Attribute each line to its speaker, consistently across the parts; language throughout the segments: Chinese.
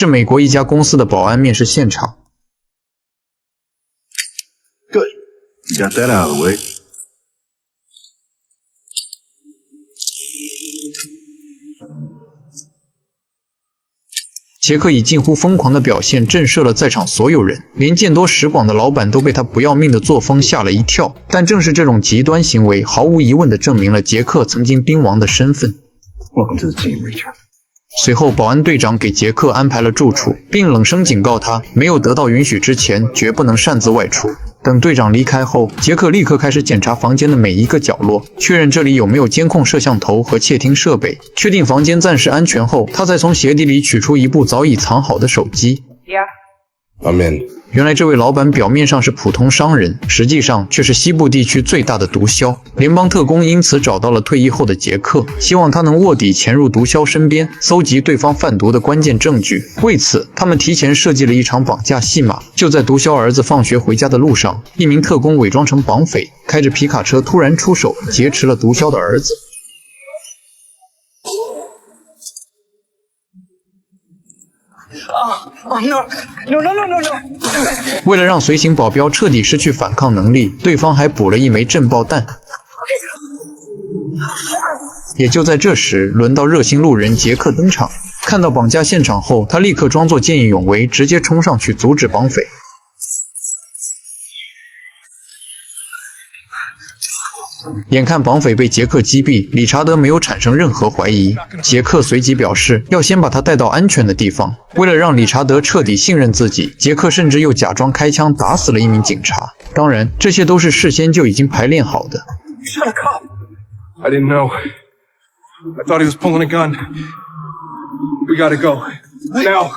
Speaker 1: 是美国一家公司的保安面试现场。
Speaker 2: Good. You got that out of the way.
Speaker 1: 杰克以近乎疯狂的表现震慑了在场所有人，连见多识广的老板都被他不要命的作风吓了一跳。但正是这种极端行为，毫无疑问地证明了杰克曾经兵王的身份。
Speaker 2: Welcome to the team, Richard.
Speaker 1: 随后，保安队长给杰克安排了住处，并冷声警告他，没有得到允许之前，绝不能擅自外出。等队长离开后，杰克立刻开始检查房间的每一个角落，确认这里有没有监控摄像头和窃听设备。确定房间暂时安全后，他才从鞋底里取出一部早已藏好的手机。
Speaker 2: I'm in.
Speaker 1: 原来这位老板表面上是普通商人，实际上却是西部地区最大的毒枭。联邦特工因此找到了退役后的杰克，希望他能卧底潜入毒枭身边，搜集对方贩毒的关键证据。为此，他们提前设计了一场绑架戏码。就在毒枭儿子放学回家的路上，一名特工伪装成绑匪，开着皮卡车突然出手，劫持了毒枭的儿子。为了让随行保镖彻底失去反抗能力，对方还补了一枚震爆弹。也就在这时，轮到热心路人杰克登场。看到绑架现场后，他立刻装作见义勇为，直接冲上去阻止绑匪。眼看绑匪被杰克击毙，理查德没有产生任何怀疑。杰克随即表示要先把他带到安全的地方。为了让理查德彻底信任自己，杰克甚至又假装开枪打死了一名警察。当然，这些都是事先就已经排练好的。
Speaker 2: Shot a cop. I didn't know. I thought he was pulling a gun. We gotta go. Now.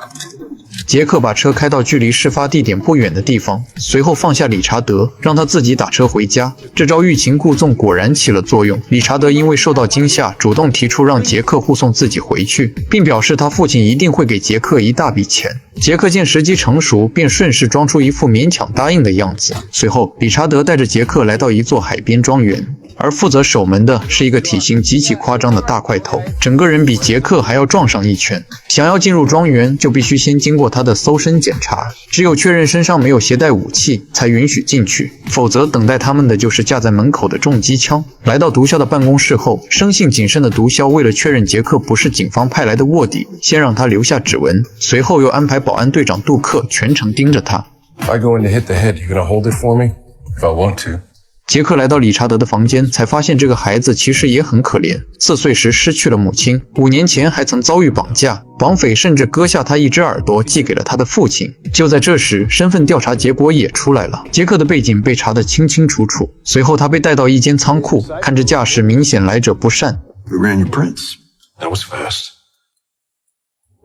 Speaker 1: 杰克把车开到距离事发地点不远的地方，随后放下理查德，让他自己打车回家。这招欲擒故纵果然起了作用。理查德因为受到惊吓，主动提出让杰克护送自己回去，并表示他父亲一定会给杰克一大笔钱。杰克见时机成熟，便顺势装出一副勉强答应的样子。随后，理查德带着杰克来到一座海边庄园。而负责守门的是一个体型极其夸张的大块头，整个人比杰克还要壮上一圈。想要进入庄园，就必须先经过他的搜身检查，只有确认身上没有携带武器，才允许进去，否则等待他们的就是架在门口的重机枪。来到毒枭的办公室后，生性谨慎的毒枭为了确认杰克不是警方派来的卧底，先让他留下指纹，随后又安排保安队长杜克全程盯着他。
Speaker 2: If I go in to hit the head, you gonna hold it for me? If I want to.
Speaker 1: 杰克来到理查德的房间，才发现这个孩子其实也很可怜。4岁时失去了母亲，5年前还曾遭遇绑架，绑匪甚至割下他一只耳朵寄给了他的父亲。就在这时，身份调查结果也出来了，杰克的背景被查得清清楚楚。随后他被带到一间仓库，看着架势，明显来者不善。
Speaker 2: We ran your prints. That was fast.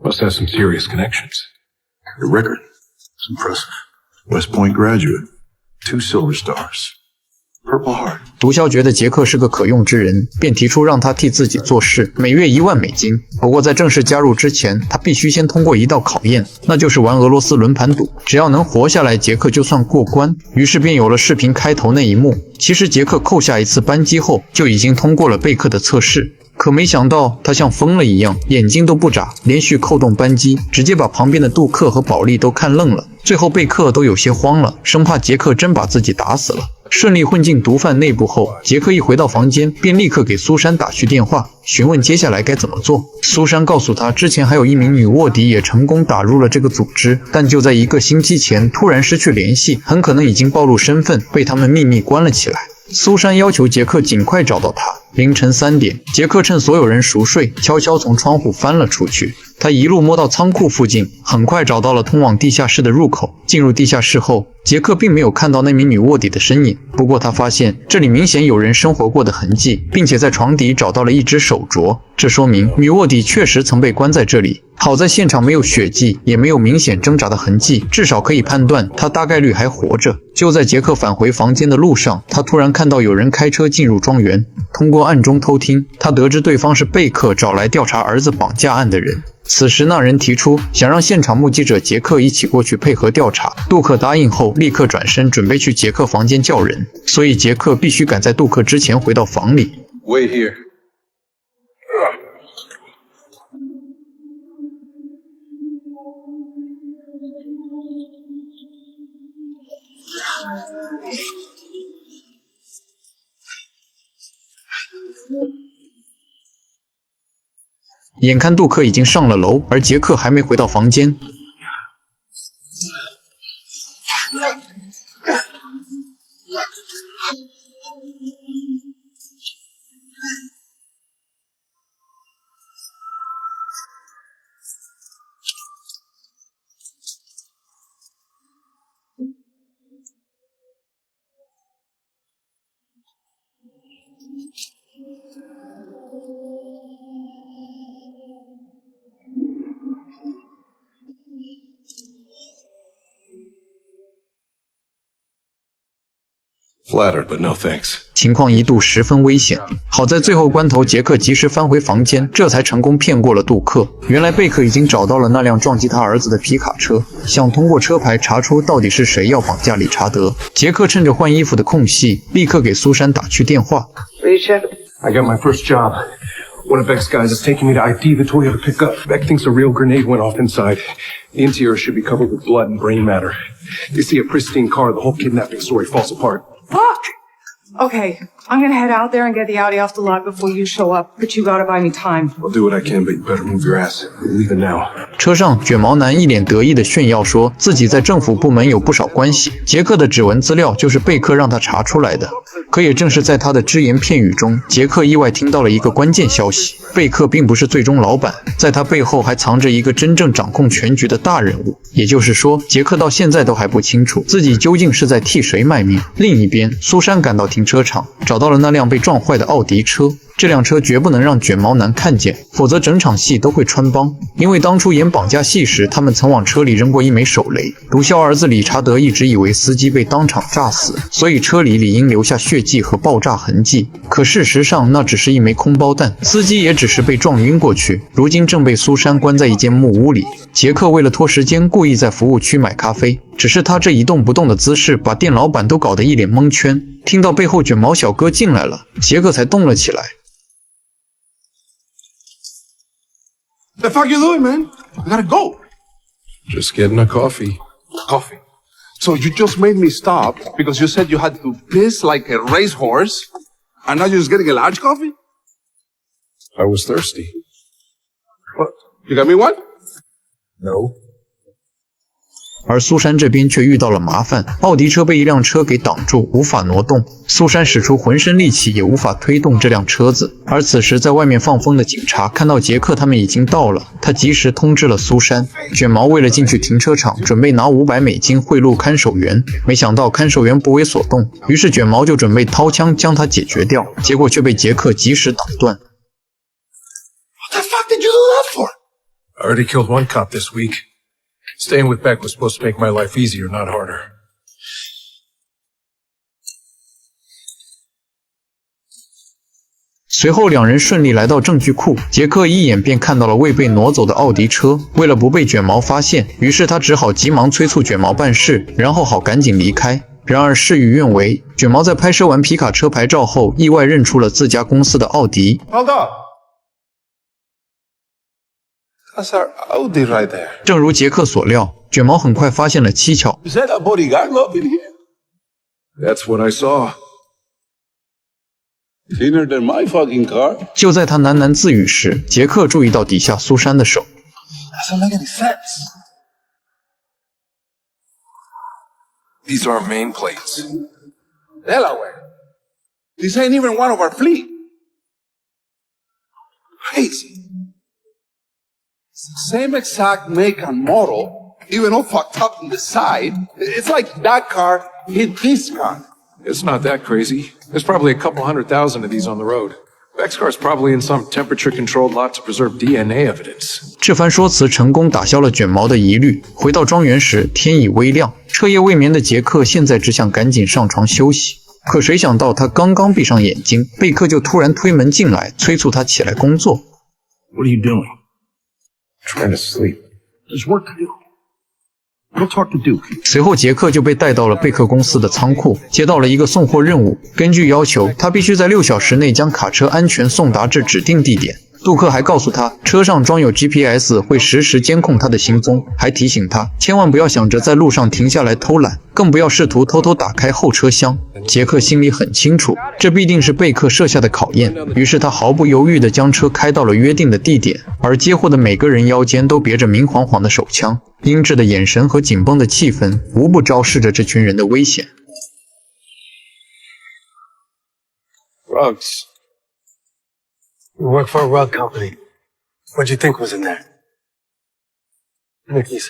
Speaker 2: Must have some serious connections. Your record is impressive. West Point graduate, 2 silver stars.Purple Heart
Speaker 1: 毒枭觉得杰克是个可用之人，便提出让他替自己做事，每月1万美金。不过在正式加入之前，他必须先通过一道考验，那就是玩俄罗斯轮盘赌。只要能活下来，杰克就算过关。于是便有了视频开头那一幕。其实杰克扣下一次扳机后，就已经通过了贝克的测试。可没想到，他像疯了一样，眼睛都不眨，连续扣动扳机，直接把旁边的杜克和保利都看愣了。最后贝克都有些慌了，生怕杰克真把自己打死了。顺利混进毒贩内部后，杰克一回到房间，便立刻给苏珊打去电话，询问接下来该怎么做。苏珊告诉他，之前还有一名女卧底也成功打入了这个组织，但就在1个星期前突然失去联系，很可能已经暴露身份，被他们秘密关了起来。苏珊要求杰克尽快找到他。凌晨3点，杰克趁所有人熟睡，悄悄从窗户翻了出去。他一路摸到仓库附近，很快找到了通往地下室的入口。进入地下室后，杰克并没有看到那名女卧底的身影，不过他发现这里明显有人生活过的痕迹，并且在床底找到了一只手镯，这说明女卧底确实曾被关在这里。好在现场没有血迹，也没有明显挣扎的痕迹，至少可以判断她大概率还活着。就在杰克返回房间的路上，他突然看到有人开车进入庄园，通过暗中偷听，他得知对方是贝克找来调查儿子绑架案的人。此时那人提出想让现场目击者杰克一起过去配合调查，杜克答应后立刻转身准备去杰克房间叫人，所以杰克必须赶在杜克之前回到房里。
Speaker 2: Wait here.
Speaker 1: 眼看杜克已经上了楼，而杰克还没回到房间。
Speaker 2: Flattered, but no thanks.
Speaker 1: 情况一度十分危险，好在最后关头，杰克及时翻回房间，这才成功骗过了杜克。原来贝克已经找到了那辆撞击他儿子的皮卡车，想通过车牌查出到底是谁要绑架理查德。杰克趁着换衣服的空隙，立刻给苏珊打去电话。
Speaker 2: I got my first job. One of Beck's guys is taking me to ID the Toyota pickup. Beck thinks a real grenade went off inside. The interior should be covered with blood and brain matter. They see a pristine car, the whole kidnapping story falls apart.
Speaker 3: Fuck! Okay, I'm gonna head out there and get the Audi off the lot before you show up, but you gotta buy me time.
Speaker 2: I'll do what I can, but you better move your ass. We're leaving now.
Speaker 1: 车上，卷毛男一脸得意地炫耀说自己在政府部门有不少关系，杰克的指纹资料就是贝克让他查出来的。可也正是在他的只言片语中，杰克意外听到了一个关键消息：贝克并不是最终老板，在他背后还藏着一个真正掌控全局的大人物。也就是说，杰克到现在都还不清楚自己究竟是在替谁卖命。另一边，苏珊赶到停车场，找到了那辆被撞坏的奥迪车。这辆车绝不能让卷毛男看见，否则整场戏都会穿帮。因为当初演绑架戏时，他们曾往车里扔过一枚手雷。毒枭儿子理查德一直以为司机被当场炸死，所以车里理应留下血迹和爆炸痕迹。可事实上，那只是一枚空包弹，司机也只是被撞晕过去。如今正被苏珊关在一间木屋里。杰克为了拖时间，故意在服务区买咖啡。只是他这一动不动的姿势，把店老板都搞得一脸蒙圈。听到背后卷毛小哥进来了，杰克才动了起来。
Speaker 4: The fuck you doing, man? I gotta go.
Speaker 2: Just getting a coffee.
Speaker 4: Coffee. So you just made me stop because you said you had to piss like a racehorse, and now you're just getting a large coffee?
Speaker 2: I was thirsty.
Speaker 4: What? You got me one?
Speaker 2: No.
Speaker 1: 而苏珊这边却遇到了麻烦，奥迪车被一辆车给挡住，无法挪动。苏珊使出浑身力气也无法推动这辆车子。而此时在外面放风的警察看到杰克他们已经到了，他及时通知了苏珊。卷毛为了进去停车场，准备拿500美金贿赂看守员，没想到看守员不为所动，于是卷毛就准备掏枪将他解决掉，结果却被杰克及时挡断。
Speaker 4: What the fuck did you do that for?
Speaker 2: I already killed one cop this week. Staying with Beck was supposed to make my life easier, not harder.
Speaker 1: 随后两人顺利来到证据库，杰克一眼便看到了未被挪走的奥迪车。为了不被卷毛发现，于是他只好急忙催促卷毛办事，然后好赶紧离开。然而事与愿违，卷毛在拍摄完皮卡车牌照后，意外认出了自家公司的奥迪。
Speaker 4: Hold up. That's our Audi right there.
Speaker 1: 正如杰克所料，卷毛很快发现了蹊跷。
Speaker 4: Is that a bodyguard up in here?
Speaker 2: That's what I saw.
Speaker 4: Cleaner than my fucking car.
Speaker 1: 就在他喃喃自语时，杰克注意到底下苏珊的手。
Speaker 4: That doesn't make any sense.
Speaker 2: These are our main plates.
Speaker 4: Delaware. This ain't even one of our fleet. Crazy. Same exact make and model, even all fucked up on the side. It's like that car hit this car.
Speaker 2: It's not that crazy. There's probably a couple 100,000 of these on the road. Beck's car's probably in some temperature-controlled lot to preserve DNA evidence.
Speaker 1: 这番说辞成功打消了卷毛的疑虑。回到庄园时，天已微亮，彻夜未眠的杰克现在只想赶紧上床休息。可谁想到他刚刚闭上眼睛，贝克就突然推门进来，催促他起来工作。
Speaker 2: What are you doing? Trying to sleep.
Speaker 4: There's work to do. We'll talk to Duke.
Speaker 1: 随后，杰克就被带到了贝克公司的仓库，接到了一个送货任务。根据要求，他必须在6小时内将卡车安全送达至指定地点。杜克还告诉他，车上装有 GPS， 会实时监控他的行踪，还提醒他千万不要想着在路上停下来偷懒，更不要试图偷偷打开后车厢。杰克心里很清楚，这必定是贝克设下的考验，于是他毫不犹豫地将车开到了约定的地点，而接货的每个人腰间都别着明晃晃的手枪，阴鸷的眼神和紧绷的气氛无不昭示着这群人的危险。
Speaker 5: Rugs. We work for a rug company. What'd you think was in there? Mickey's.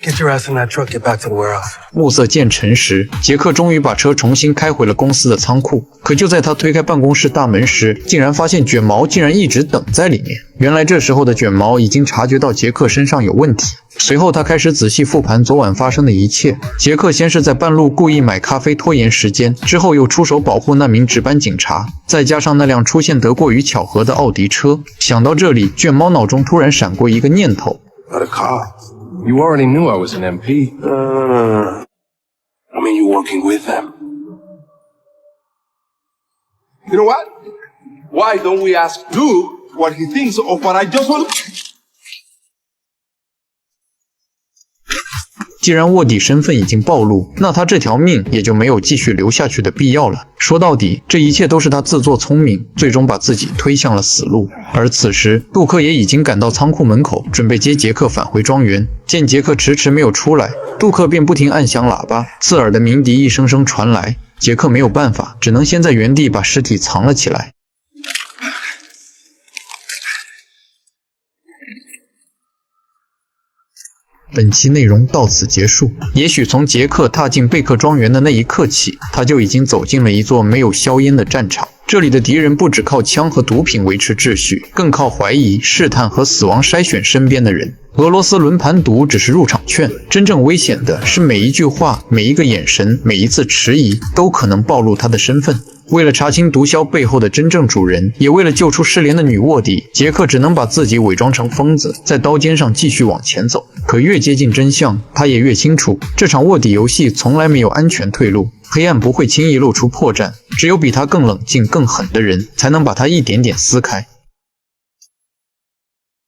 Speaker 5: Get your ass in that truck, get back to the warehouse.
Speaker 1: 暮色渐沉时，杰克终于把车重新开回了公司的仓库。可就在他推开办公室大门时，竟然发现卷毛竟然一直等在里面。原来这时候的卷毛已经察觉到杰克身上有问题。随后他开始仔细复盘昨晚发生的一切。杰克先是在半路故意买咖啡拖延时间，之后又出手保护那名值班警察，再加上那辆出现得过于巧合的奥迪车。想到这里，卷毛脑中突然闪过一个念头。
Speaker 2: Not a cop. You already knew I was an MP. I mean, you working with them.
Speaker 4: You know what? Why don't we ask Duke what he thinks of what I just want?
Speaker 1: 既然卧底身份已经暴露，那他这条命也就没有继续留下去的必要了。说到底，这一切都是他自作聪明，最终把自己推向了死路。而此时，杜克也已经赶到仓库门口，准备接杰克返回庄园。见杰克迟迟没有出来，杜克便不停按响喇叭，刺耳的鸣笛一声声传来。杰克没有办法，只能先在原地把尸体藏了起来。本期内容到此结束。也许从杰克踏进贝克庄园的那一刻起，他就已经走进了一座没有硝烟的战场。这里的敌人不只靠枪和毒品维持秩序，更靠怀疑、试探和死亡筛选身边的人。俄罗斯轮盘赌只是入场券，真正危险的是每一句话、每一个眼神、每一次迟疑，都可能暴露他的身份。为了查清毒枭背后的真正主人，也为了救出失联的女卧底，杰克只能把自己伪装成疯子，在刀尖上继续往前走。可越接近真相，他也越清楚，这场卧底游戏从来没有安全退路，黑暗不会轻易露出破绽，只有比他更冷静、更狠的人，才能把它一点点撕开。